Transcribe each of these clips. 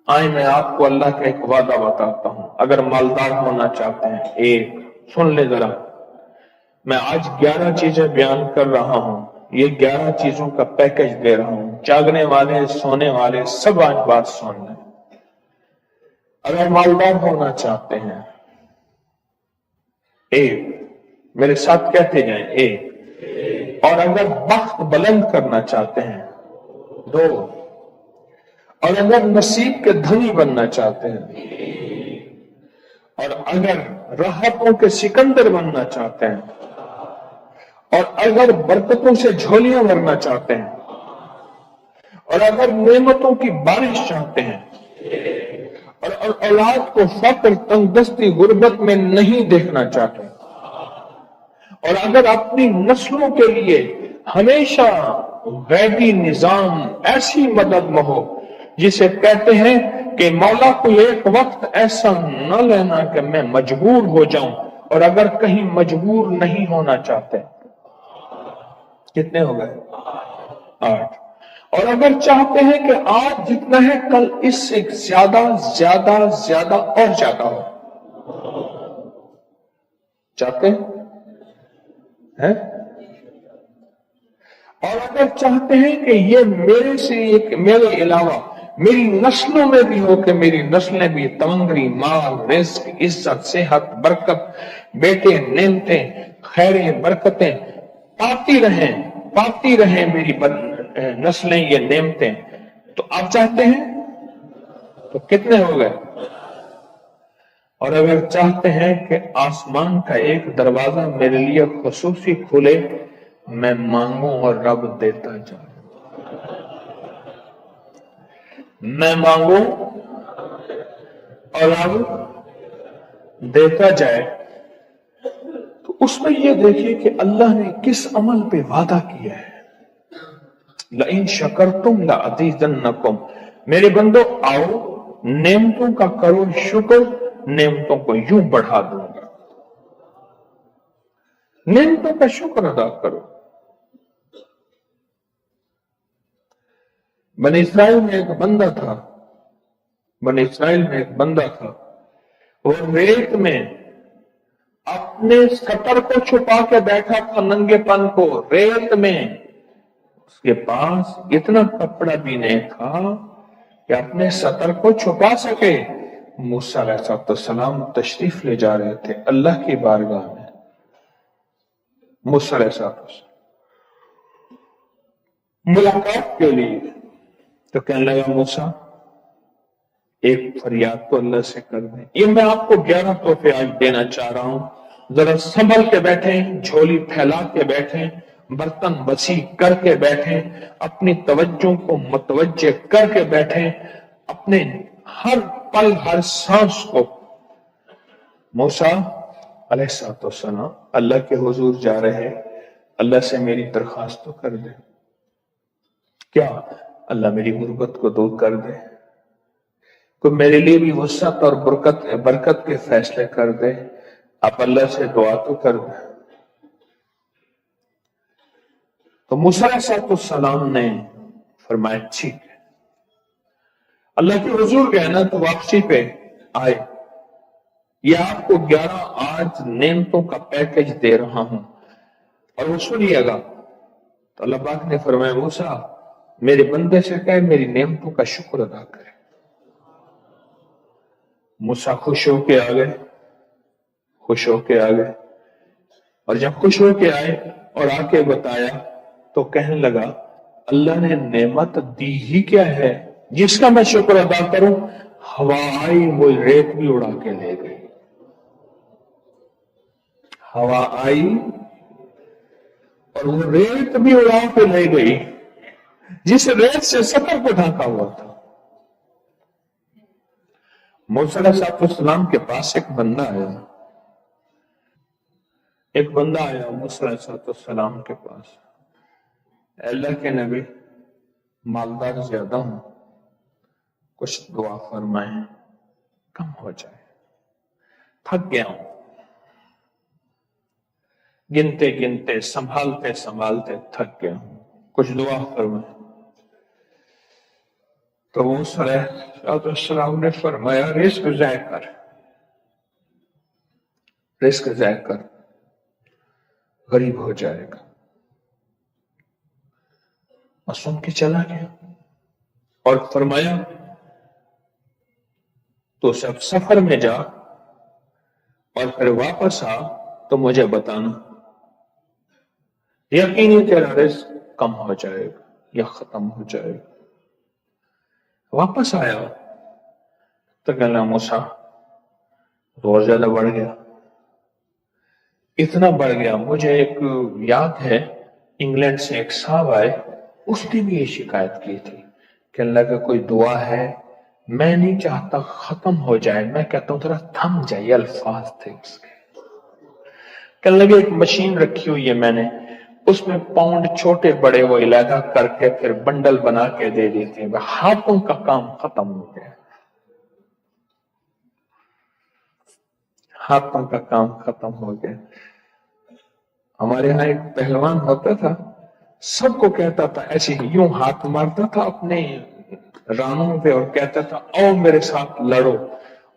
آئے میں آپ کو اللہ کا ایک وعدہ بتاتا ہوں، اگر مالدار ہونا چاہتے ہیں، ایک سن لے ذرا، میں آج 11 چیزیں بیان کر رہا ہوں، یہ 11 چیزوں کا پیکج دے رہا ہوں، جاگنے والے سونے والے سب آج بات سن لیں۔ اگر مالدار ہونا چاہتے ہیں، ایک، میرے ساتھ کہتے جائیں، ایک، اور اگر بخت بلند کرنا چاہتے ہیں، دو، اور اگر نصیب کے دھنی بننا چاہتے ہیں، اور اگر راحتوں کے سکندر بننا چاہتے ہیں، اور اگر برکتوں سے جھولیاں بھرنا چاہتے ہیں، اور اگر نعمتوں کی بارش چاہتے ہیں، اور اولاد کو فقر، تنگ دستی، غربت میں نہیں دیکھنا چاہتے، اور اگر اپنی نسلوں کے لیے ہمیشہ غیبی نظام ایسی مدد میں ہو جسے کہتے ہیں کہ مولا کو ایک وقت ایسا نہ لینا کہ میں مجبور ہو جاؤں، اور اگر کہیں مجبور نہیں ہونا چاہتے، کتنے ہو گئے؟ 8۔ اور اگر چاہتے ہیں کہ آج جتنا ہے کل اس سے زیادہ زیادہ زیادہ اور زیادہ ہو، چاہتے ہیں؟ اور اگر چاہتے ہیں کہ یہ میرے علاوہ میری نسلوں میں بھی ہو، کہ میری نسلیں بھی تمنگری، مال، رزق، عزت، صحت، برکت، بیٹے، نعمتیں، خیریں، برکتیں پاتی رہیں میری نسلیں یہ نعمتیں، تو آپ چاہتے ہیں؟ تو کتنے ہو گئے؟ اور اگر چاہتے ہیں کہ آسمان کا ایک دروازہ میرے لیے خصوصی کھلے، میں مانگوں اور رب دیتا جائے، میں مانگوں اور رب دیتا جائے، تو اس میں یہ دیکھیے کہ اللہ نے کس عمل پہ وعدہ کیا ہے۔ لَإِن شَكَرْتُمْ لَأَزِيدَنَّكُمْ، میرے بندو آؤ نعمتوں کا کرو شکر، نعمتوں کو یوں بڑھا دوں گا، نعمتوں کا شکر ادا کرو۔ بنی اسرائیل میں ایک بندہ تھا، وہ ریت میں اپنے سطر کو چھپا کے بیٹھا تھا، ننگے پن کو ریت میں، اس کے پاس اتنا کپڑا بھی نہیں تھا کہ اپنے سطر کو چھپا سکے۔ موسیٰ علیہ السلام تشریف لے جا رہے تھے اللہ کی بارگاہ میں، موسیٰ علیہ السلام ملاقات کے لیے، تو کہنے لگا موسیٰ ایک فریاد تو اللہ سے کر دیں۔ یہ میں آپ کو 11 تحفے آج دینا چاہ رہا ہوں، ذرا سنبھل کے بیٹھیں، جھولی پھیلا کے بیٹھیں، برتن وسیع کر کے بیٹھیں، اپنی توجہ کو متوجہ کر کے بیٹھیں، اپنے ہر پل ہر سانس کو۔ موسیٰ علیہ السلام اللہ کے حضور جا رہے، اللہ سے میری درخواست تو کر دے، کیا اللہ میری غربت کو دور کر دے، کوئی میرے لیے بھی وسعت اور برکت کے فیصلے کر دے، آپ اللہ سے دعا تو کر دیں۔ تو موسیٰ علیہ السلام نے فرمایا ٹھیک ہے، اللہ کے حضور گئے نا تو واپسی پہ آئے، یہ آپ کو 11 آج نعمتوں کا پیکج دے رہا ہوں، اور وہ سنیے گا۔ تو اللہ پاک نے فرمایا موسیٰ میرے بندے سے کہے میری نعمتوں کا شکر ادا کرے۔ موسیٰ خوش ہو کے آ گئے، اور جب خوش ہو کے آئے اور آ کے بتایا تو کہنے لگا اللہ نے نعمت دی ہی کیا ہے جس کا میں شکر ادا کروں؟ ہوا آئی وہ ریت بھی اڑا کے لے گئی، ہوا آئی اور وہ ریت بھی اڑا کے لے گئی جس ریت سے سطر کو ڈھانکا ہوا تھا۔ موسیٰ علیہ السلام کے پاس ایک بندہ آیا موسیٰ علیہ السلام کے پاس، اے اللہ کے نبی مالدار زیادہ ہوں، کچھ دعا فرمائیں کم ہو جائے، تھک گیا ہوں، گنتے گنتے سنبھالتے تھک گیا ہوں، کچھ دعا فرمائیں۔ तो मूसा अलैहिस्सलाम ने फरमाया रिस्क ज़ाय कर, रिस्क ज़ाय कर, गरीब हो जाएगा। और सुन के चला गया और फरमाया तो सब सफर में जा और फिर वापस आ तो मुझे बताना, यकीनी तेरा रिस्क कम हो जाएगा या खत्म हो जाएगा। वापस आया तो कहना मूसा और ज्यादा बढ़ गया, इतना बढ़ गया। मुझे एक याद है, इंग्लैंड से एक साहब आए, उसने भी ये शिकायत की थी कि अल्लाह का कोई दुआ है, मैं नहीं चाहता खत्म हो जाए, मैं कहता हूं थोड़ा थम जाइए। अल्फाज थे उसके। कहने लगे एक मशीन रखी हुई है मैंने, उसमें पाउंड छोटे बड़े वो इलाका करके फिर बंडल बना के दे देते हैं, हाथों का काम खत्म हो गया, हाथों का काम खत्म हो गया। हमारे यहाँ एक पहलवान होता था, सबको कहता था ऐसे ही, यूं हाथ मारता था अपने रानों पे और कहता था आओ मेरे साथ लड़ो,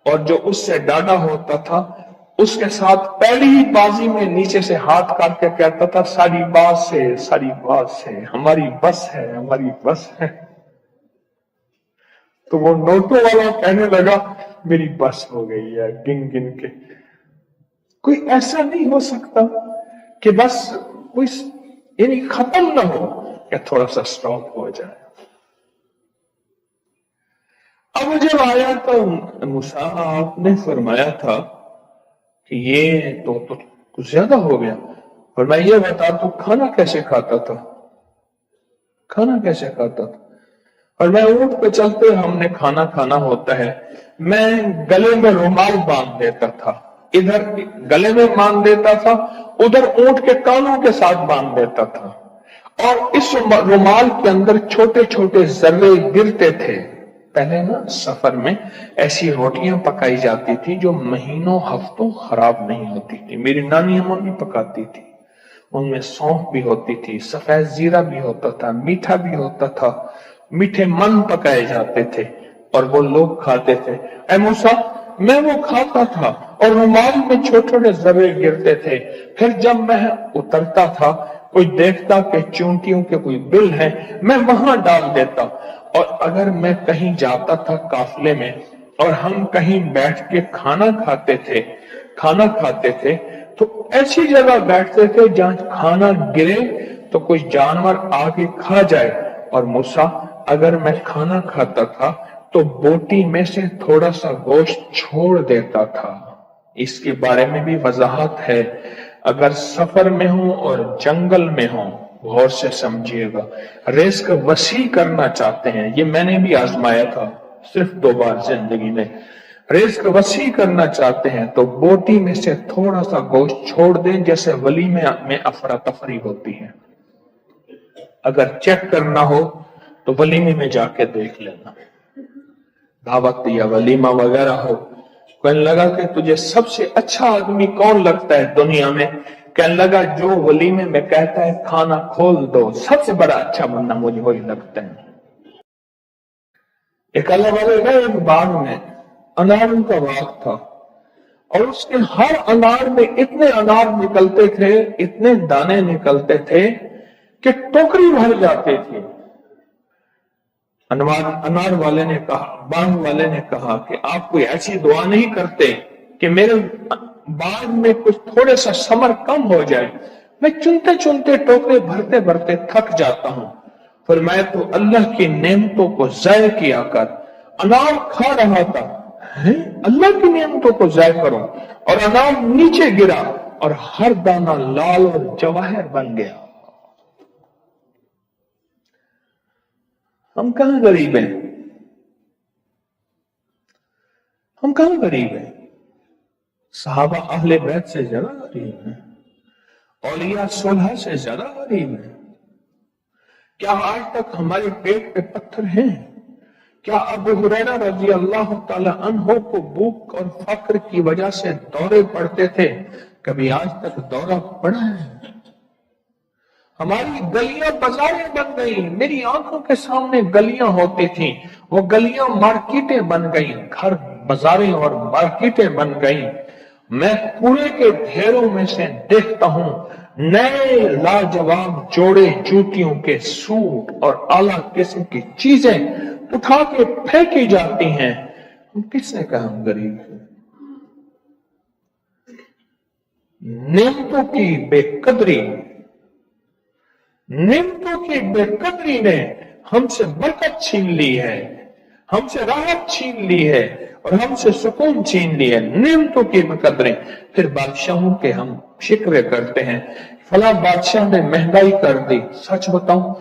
और जो उससे डाढ़ा होता था उसके साथ पहली ही बाजी में नीचे से हाथ काट के कहता था सारी बात से, सारी बात से, हमारी बस है, हमारी बस है। तो वो नोटों वाला कहने लगा मेरी बस हो गई है, गिन गिन के। कोई ऐसा नहीं हो सकता कि बस कोई यानी खत्म ना हो या थोड़ा सा स्टॉप हो जाए। अब जब आया तो मूसा आपने फरमाया था कि ये तो कुछ ज्यादा हो गया, और मैं ये बता तू खाना कैसे खाता था, खाना कैसे खाता था? और मैं ऊंट पे चलते हमने खाना खाना होता है, मैं गले में रुमाल बांध देता था, इधर गले में बांध देता था, उधर ऊंट के कानों के साथ बांध देता था, और इस रुमाल के अंदर छोटे छोटे जर्रे गिरते थे। पहले ना सफर में ऐसी रोटियां पकाई जाती थी जो महीनों हफ्तों खराब नहीं होती थी, मेरी नानी अम्मा पकाती थी। उनमें सौंफ भी होती थी, सफेद जीरा भी होता था, मीठा भी होता था, मीठे मन पकाए जाते थे और वो लोग खाते थे। ऐ मूसा मैं वो खाता था और रुमाल में छोटे छोटे जर्रे गिरते थे, फिर जब मैं उतरता था कोई देखता कि चूंटियों के कोई बिल है, मैं वहां डाल देता। और अगर मैं कहीं जाता था काफिले में और हम कहीं बैठ के खाना खाते थे तो ऐसी जगह बैठते थे जहां खाना गिरे तो कोई जानवर आके खा जाए। और मूसा अगर मैं खाना खाता था तो बोटी में से थोड़ा सा गोश्त छोड़ देता था। इसके बारे में भी वजाहत है, अगर सफर में हो और जंगल में हो, गौर से समझिएगा, रिस्क वसी करना चाहते हैं, ये मैंने भी आजमाया था सिर्फ 2 बार जिंदगी में, रिस्क वसी करना चाहते हैं तो बोटी में से थोड़ा सा गोश्त छोड़ दें, जैसे वलीमे में अफरा तफरी होती है। अगर चेक करना हो तो वलीमे में जाके देख लेना, दावत या वलीमा वगैरह हो, कहने लगा कि तुझे सबसे अच्छा आदमी कौन लगता है दुनिया में? कहने लगा जो वलीमे में कहता है खाना खोल दो, सबसे बड़ा अच्छा बंदा मुझे वही लगता है। एक अल्लाह वाले गए एक बाग में, अनारों का बाग था और उसके हर अनार में इतने अनार निकलते थे, इतने दाने निकलते थे कि टोकरी भर जाती थी। अनार वाले ने कहा, बाग वाले ने कहा कि आप कोई ऐसी दुआ नहीं करते कि मेरे बाग में कुछ थोड़े सा समर कम हो जाए? मैं चुनते चुनते टोकरे भरते भरते थक जाता हूं, फिर मैं तो अल्लाह की नेमतों को ज़ाय किया कर। अनार खा रहा था, अल्लाह की नेमतों को ज़ाय करूं, और अनार नीचे गिरा और हर दाना लाल और जवाहर बन गया। हम कहां गरीब हैं? हम कहां गरीब हैं? सहाबा अहले बैत से ज्यादा गरीब हैं, औलिया सुलह से ज्यादा गरीब हैं। क्या आज तक हमारे पेट पे पत्थर हैं? क्या अबू हुरैरा रज़ी अल्लाह ताला अन्हो को भूख और फक्र की वजह से दौरे पड़ते थे? कभी आज तक दौरा पड़ा है? हमारी गलियां बाजारें बन गई, मेरी आंखों के सामने गलियां होती थी, वो गलियां मार्केटें बन गई, घर बाजारें और मार्केटें बन गई। मैं कूड़े के ढेरों में से देखता हूं नए लाजवाब जोड़े जूतियों के सूट और आला किस्म की चीजें उठा के फेंकी जाती हैं। किसने कहा हम गरीब हैं? नेमतों की बेकदरी, नेमतों की बेकदरी ने हमसे बरकत छीन ली है, हमसे राहत छीन ली है और हमसे सुकून छीन ली है। नेमतों की बेकदरी। फिर बादशाहों के हम शिक्वे करते हैं, फला बादशाह ने महंगाई कर दी। सच बताऊं,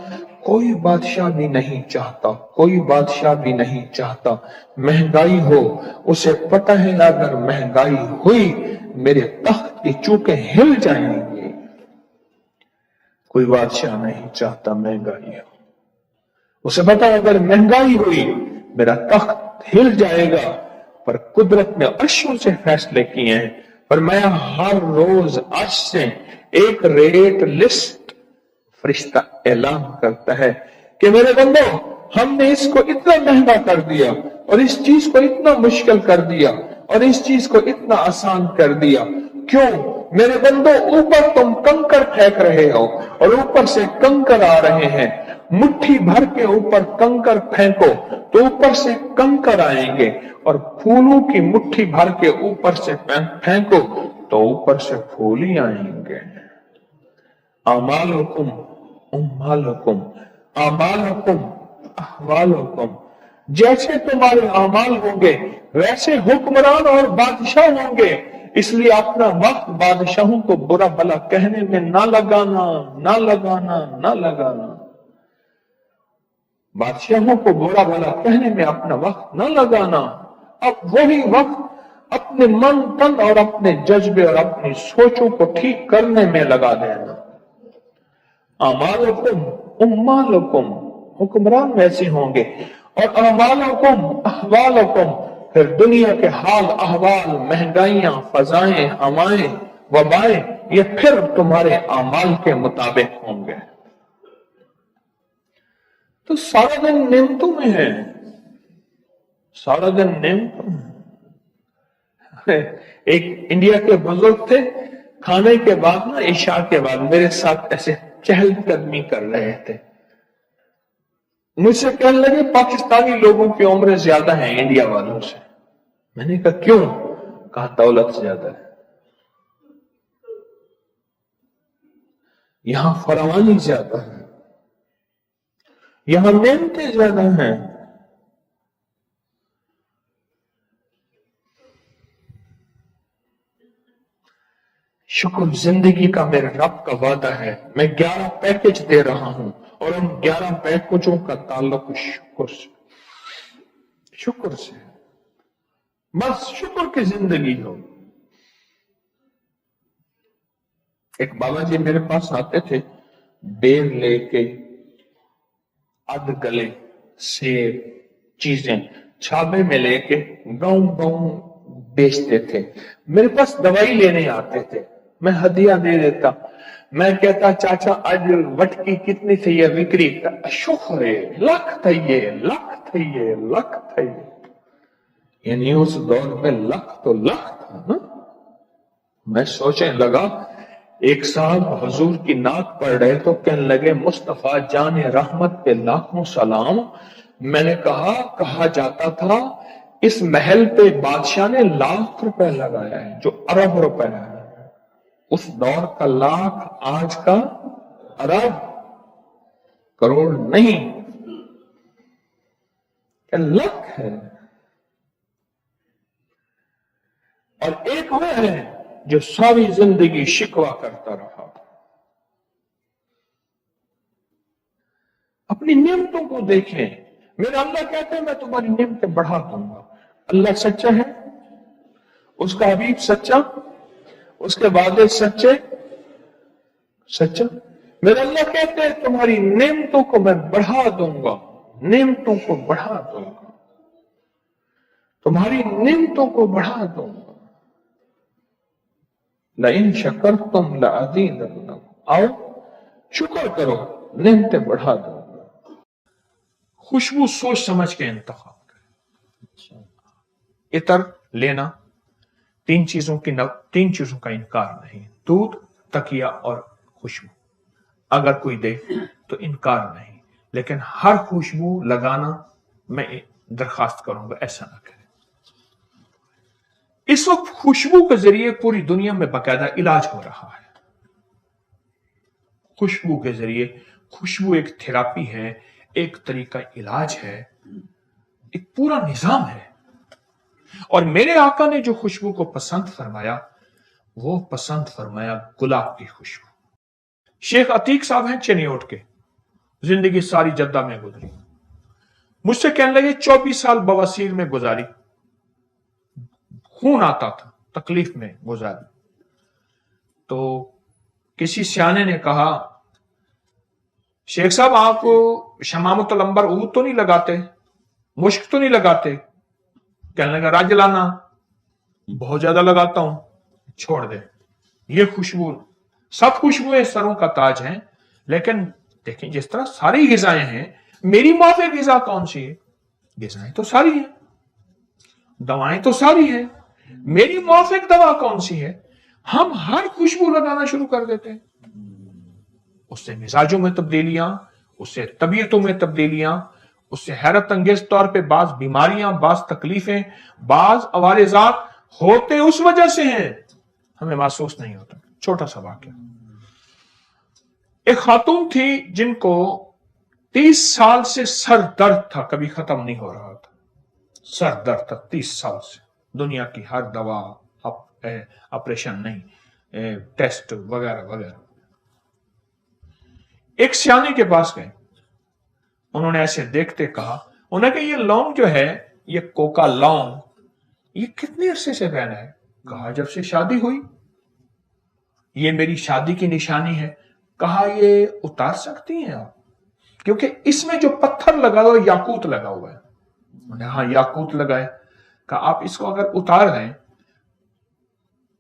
कोई बादशाह भी नहीं चाहता, कोई बादशाह भी नहीं चाहता महंगाई हो। उसे पता है अगर महंगाई हुई मेरे तख्त की चूकें हिल जाएंगी। कोई बादशाह नहीं चाहता महंगाई हो, उसे पता है अगर महंगाई हुई मेरा तख्त हिल जाएगा। पर कुदरत ने अर्शों से फैसले किए हैं और मैं हर रोज अर्श से एक रेट लिस्ट फरिश्ता ऐलान करता है कि मेरे बंदो, हमने इसको इतना महंगा कर दिया और इस चीज को इतना मुश्किल कर दिया और इस चीज को इतना आसान कर दिया। क्यों मेरे बंदो? ऊपर तुम कंकर फेंक रहे हो और ऊपर से कंकर आ रहे हैं। मुट्ठी भर के ऊपर कंकर फेंको तो ऊपर से कंकर आएंगे, और फूलों की मुट्ठी भर के ऊपर से फेंको तो ऊपर से फूल ही आएंगे। अमालुकुम उम्मालुकुम, अमालुकुम अहवालुकुम। जैसे तुम्हारे अमाल होंगे वैसे हुक्मरान और बादशाह होंगे। इसलिए अपना वक्त बादशाहों को बुरा भला कहने में ना लगाना, ना लगाना, ना लगाना। बादशाहों को बुरा भला कहने में अपना वक्त ना लगाना। अब वही वक्त अपने मन तन और अपने जज्बे और अपनी सोचों को ठीक करने में लगा देना। अमालुकुम उम्मालुकुम, हुक्मरान वैसे होंगे, और अमालुकुम अहवालुकुम, फिर दुनिया के हाल अहवाल, महंगाइयां, फजाएं, हवाएं, वबाएं, ये फिर तुम्हारे अमाल के मुताबिक होंगे। तो सारा दिन नेमतों में है, सारा दिन नेमतों में। एक इंडिया के बुजुर्ग थे, खाने के बाद ना, इशा के बाद मेरे साथ ऐसे चहलकदमी कर रहे थे। मुझसे कहने लगे पाकिस्तानी लोगों की उम्र ज्यादा है इंडिया वालों से। मैंने कहा क्यों? कहा दौलत ज्यादा है, यहां फरावानी ज्यादा है, यहां नेमतें ज्यादा हैं। शुक्र जिंदगी का मेरे रब का वादा है। मैं 11 पैकेज दे रहा हूं और उन 11 पैकेजों का ताल्लुक शुक्र से, शुक्र से। बस शुक्र की जिंदगी हो। एक बाबा जी मेरे पास आते थे, बेर लेके, अध गले सेब, चीजें छाबे में लेके गांव गांव बेचते थे। मेरे पास दवाई लेने आते थे, मैं हदिया दे देता। मैं कहता चाचा आज वटकी कितनी थी ये बिक्री? शुक्र लख थी, लख थी, लख थी। यानी उस दौर में लख तो लख था ना। मैं सोचने लगा, एक साहब हुजूर की नाक पढ़ रहे तो कहने लगे मुस्तफा जान रहमत पे लाखों सलाम। मैंने कहा जाता था इस महल पे बादशाह ने लाख रुपए लगाया है, जो अरब रुपए है। उस दौर का लाख, आज का अरब, करोड़ नहीं, लाख है। और एक वो है जो सारी जिंदगी शिकवा करता रहा। अपनी नियमतों को देखें। मेरे अल्लाह कहते हैं मैं तुम्हारी नियमतें बढ़ा दूंगा। अल्लाह सच्चा है, उसका हबीब सच्चा, उसके वादे सच्चे, सच्चा। मेरे अल्लाह कहते हैं तुम्हारी नेमतों को मैं बढ़ा दूंगा, नेमतों को बढ़ा दूंगा, तुम्हारी नेमतों को बढ़ा दूंगा। लइन शकरतुम लअज़ीदन्नकुम। आओ शुक्र करो, नेमतें बढ़ा दो। खुशबू सोच समझ के इंतखाब करें। इतर लेना, तीन चीजों का इनकार नहीं, दूध, तकिया और खुशबू। अगर कोई दे तो इनकार नहीं, लेकिन हर खुशबू लगाना मैं दरखास्त करूंगा ऐसा ना करें। इस वक्त खुशबू के जरिए पूरी दुनिया में बाकायदा इलाज हो रहा है। खुशबू के जरिए, खुशबू एक थेरापी है, एक तरीका इलाज है, एक पूरा निजाम है। और मेरे आका ने जो खुशबू को पसंद फरमाया, वो पसंद फरमाया गुलाब की खुशबू। शेख अतीक साहब हैं चनियोट के, जिंदगी सारी जद्दा में गुजरी। मुझसे कहने लगे 24 साल बवासीर में गुजारी, खून आता था, तकलीफ में गुजारी। तो किसी सियाने ने कहा, शेख साहब आप शमामुल अंबर ऊद तो नहीं लगाते, मुश्क तो नहीं लगाते? कहने लगा राजलाना बहुत ज्यादा लगाता हूं। छोड़ दे, ये खुशबू, सब खुशबुएं सरों का ताज हैं, लेकिन देखें जिस तरह सारी गिजाएं हैं, मेरी माफिक गिजा कौन सी है? गिजाएं तो सारी हैं, दवाएं तो सारी हैं, मेरी माफिक दवा कौन सी है? हम हर खुशबू लगाना शुरू कर देते हैं। उससे मिजाजों में तब्दीलियां, उससे तबीयतों में तब्दीलियां, उससे हैरत अंगेज तौर पे बाज बीमारियां, बाज तकलीफें, बाज अवारिजात होते उस वजह से हैं, हमें महसूस नहीं होता। छोटा सा वाकया, एक खातून थी जिनको 30 साल से सर दर्द था, कभी खत्म नहीं हो रहा था। सर दर्द था 30 साल से, दुनिया की हर दवा, ऑपरेशन नहीं, टेस्ट वगैरह वगैरह। एक सियाने के पास गए, उन्होंने ऐसे देखते कहा, उन्होंने कहा ये लौंग जो है, ये कोका लौंग, ये कितने अरसे से पहना है? कहा जब से शादी हुई। ये मेरी शादी की निशानी है। कहा ये उतार सकती हैं आप? क्योंकि इसमें जो पत्थर लगा हुआ है, याकूत लगा हुआ है। उन्होंने हाँ याकूत लगाए। कहा आप इसको अगर उतार दें,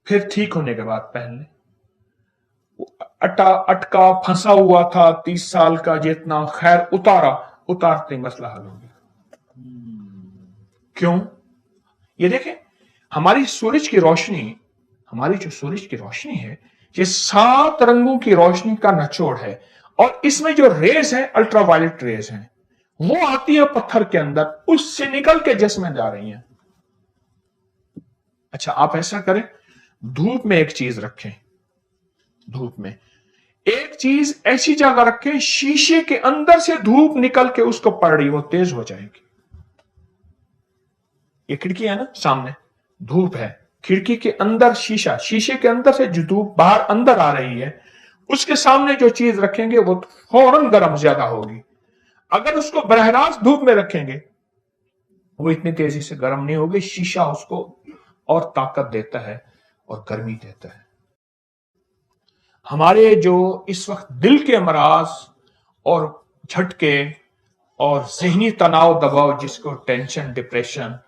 फिर ठीक होने के बाद पहन लें। अटका फंसा हुआ था 30 साल का जितना, खैर उतारा, उतारते मसला हल हो गया। क्यों? ये देखें, हमारी सूरज की रोशनी, हमारी जो सूरज की रोशनी है, ये 7 रंगों की रोशनी का निचोड़ है, और इसमें जो रेज है, अल्ट्रावायलेट रेज हैं, वो आती है पत्थर के अंदर, उससे निकल के जिस्म में जा रही हैं। अच्छा आप ऐसा करें, धूप में एक चीज रखें, धूप में एक चीज ऐसी जगह रखें, शीशे के अंदर से धूप निकल के उसको पड़ रही, वो तेज हो जाएगी। ये खिड़की है ना सामने, धूप है, खिड़की के अंदर शीशा, शीशे के अंदर से जो धूप बाहर अंदर आ रही है, उसके सामने जो चीज रखेंगे वो फौरन गर्म ज्यादा होगी। अगर उसको बरह रास्त धूप में रखेंगे, वो इतनी तेजी से गर्म नहीं होगी। शीशा उसको और ताकत देता है और गर्मी देता है। हमारे जो इस वक्त दिल के अमराज और झटके और जहनी तनाव दबाव, जिसको टेंशन, डिप्रेशन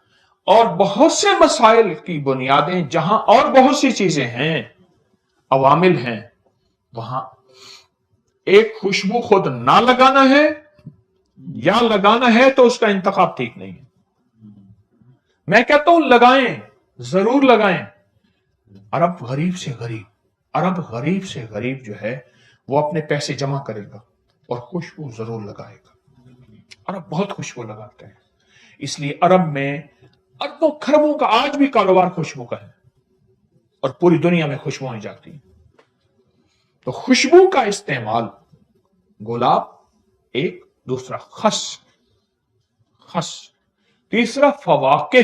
और बहुत से मसाइल की बुनियादें, जहां और बहुत सी चीजें हैं, अवामिल हैं, वहां एक खुशबू खुद ना लगाना है या लगाना है तो उसका इंतखाब ठीक नहीं है। मैं कहता हूं लगाएं, जरूर लगाएं। अरब गरीब से गरीब जो है, वो अपने पैसे जमा करेगा और खुशबू जरूर लगाएगा। अरब बहुत खुशबू लगाते हैं, इसलिए अरब में अरबों खरबों का आज भी कारोबार खुशबू का है, और पूरी दुनिया में खुशबुएं जाती हैं। तो खुशबू का इस्तेमाल, गुलाब एक, दूसरा खस, तीसरा फवाके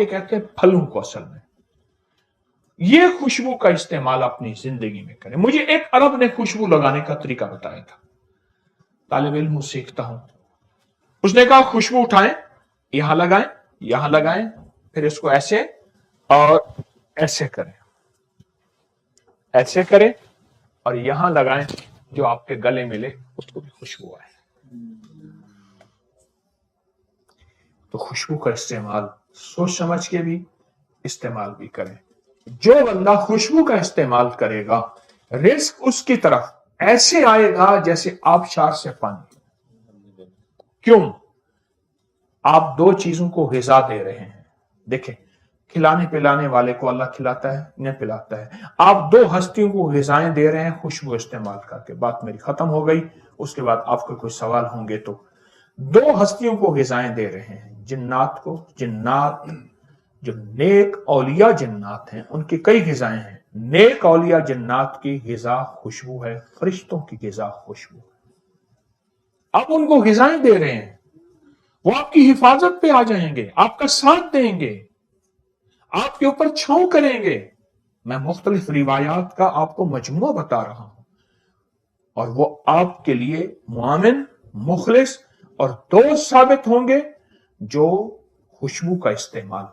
कहते हैं फलों को असल में। ये खुशबू का इस्तेमाल अपनी जिंदगी में करें। मुझे एक अरब ने खुशबू लगाने का तरीका बताया था, तालिब इल्म सीखता हूं। उसने कहा खुशबू उठाएं, यहां लगाएं, फिर इसको ऐसे और ऐसे करें और यहां लगाएं, जो आपके गले मिले उसको भी खुशबू आए। तो खुशबू का इस्तेमाल सोच समझ के भी इस्तेमाल भी करें। जो बंदा खुशबू का इस्तेमाल करेगा, रिस्क उसकी तरफ ایسے آئے گا جیسے آبشار سے پانی. کیوں؟ آپ دو چیزوں کو غذا دے رہے ہیں. دیکھیں، کھلانے پلانے والے کو اللہ کھلاتا ہے، انہیں پلاتا ہے. آپ دو ہستیوں کو غذائیں دے رہے ہیں خوشبو استعمال کر کے. بات میری ختم ہو گئی، اس کے بعد آپ کو کوئی سوال ہوں گے تو. دو ہستیوں کو غذائیں دے رہے ہیں، جنات کو. جنات جو نیک اولیاء جنات ہیں ان کی کئی غذائیں ہیں. نیک اولیاء جنات کی غذا خوشبو ہے، فرشتوں کی غذا خوشبو. آپ ان کو غذائیں دے رہے ہیں، وہ آپ کی حفاظت پہ آ جائیں گے، آپ کا ساتھ دیں گے، آپ کے اوپر چھاؤں کریں گے. میں مختلف روایات کا آپ کو مجموعہ بتا رہا ہوں، اور وہ آپ کے لیے معاون، مخلص اور دوست ثابت ہوں گے جو خوشبو کا استعمال